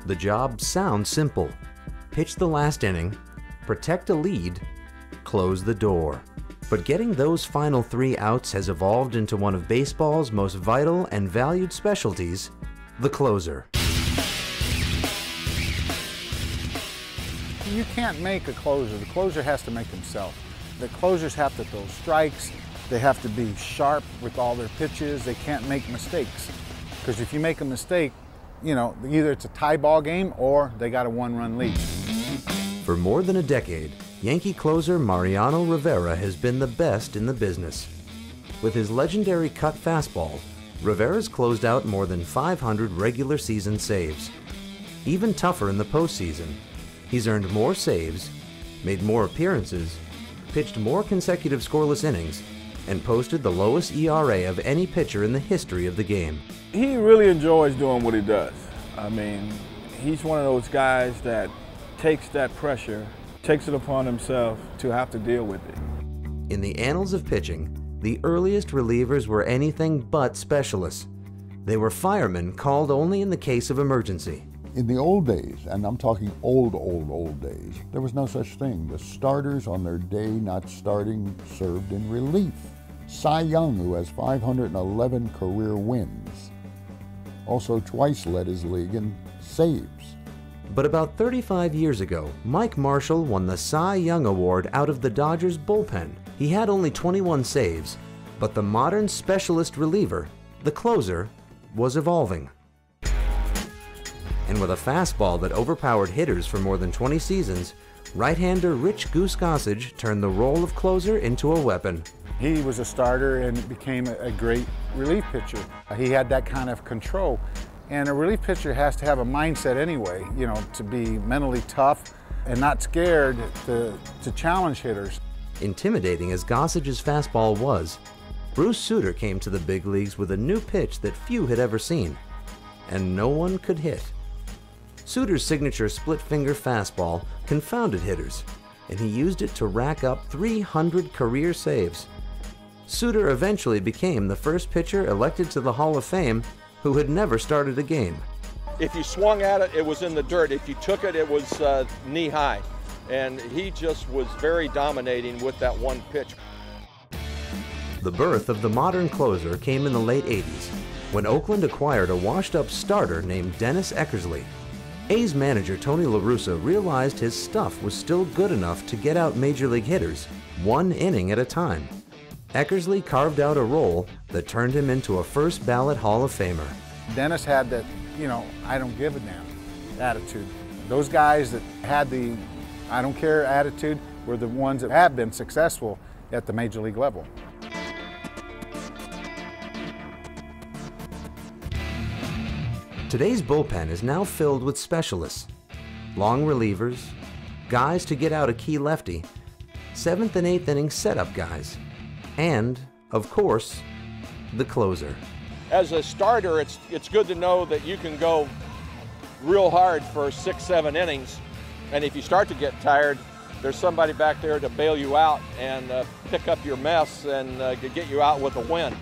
The job sounds simple. Pitch the last inning, protect a lead, close the door. But getting those final 3 outs has evolved into one of baseball's most vital and valued specialties, the closer. You can't make a closer. The closer has to make himself. The closers have to throw strikes. They have to be sharp with all their pitches. They can't make mistakes. Because if you make a mistake, you know, either it's a tie ball game or they got a 1-run lead. For more than a decade, Yankee closer Raines Rivera has been the best in the business. With his legendary cut fastball, Rivera's closed out more than 500 regular season saves. Even tougher in the postseason, he's earned more saves, made more appearances, pitched more consecutive scoreless innings, and posted the lowest ERA of any pitcher in the history of the game. He really enjoys doing what he does. I mean, he's one of those guys that takes that pressure, takes it upon himself to have to deal with it. In the annals of pitching, the earliest relievers were anything but specialists. They were firemen called only in the case of emergency. In the old days, and I'm talking old days, there was no such thing. The starters on their day not starting served in relief. Cy Young, who has 511 career wins, also twice led his league in saves. But about 35 years ago, Mike Marshall won the Cy Young Award out of the Dodgers bullpen. He had only 21 saves, but the modern specialist reliever, the closer, was evolving. And with a fastball that overpowered hitters for more than 20 seasons, right-hander Rich Goose Gossage turned the role of closer into a weapon. He was a starter and became a great relief pitcher. He had that kind of control. And a relief pitcher has to have a mindset anyway, you know, to be mentally tough and not scared to challenge hitters. Intimidating as Gossage's fastball was, Bruce Sutter came to the big leagues with a new pitch that few had ever seen, and no one could hit. Sutter's signature split-finger fastball confounded hitters, and he used it to rack up 300 career saves. Sutter eventually became the first pitcher elected to the Hall of Fame who had never started a game. If you swung at it, it was in the dirt. If you took it, it was knee-high. And he just was very dominating with that one pitch. The birth of the modern closer came in the late 80s, when Oakland acquired a washed-up starter named Dennis Eckersley. A's manager Tony La Russa realized his stuff was still good enough to get out major league hitters, 1 inning at a time. Eckersley carved out a role that turned him into a first-ballot Hall of Famer. Dennis had that, you know, I don't give a damn attitude. Those guys that had the I don't care attitude were the ones that have been successful at the major league level. Today's bullpen is now filled with specialists, long relievers, guys to get out a key lefty, 7th and 8th inning setup guys, and, of course, the closer. As a starter, it's good to know that you can go real hard for 6-7 innings, and if you start to get tired, there's somebody back there to bail you out and pick up your mess and get you out with a win.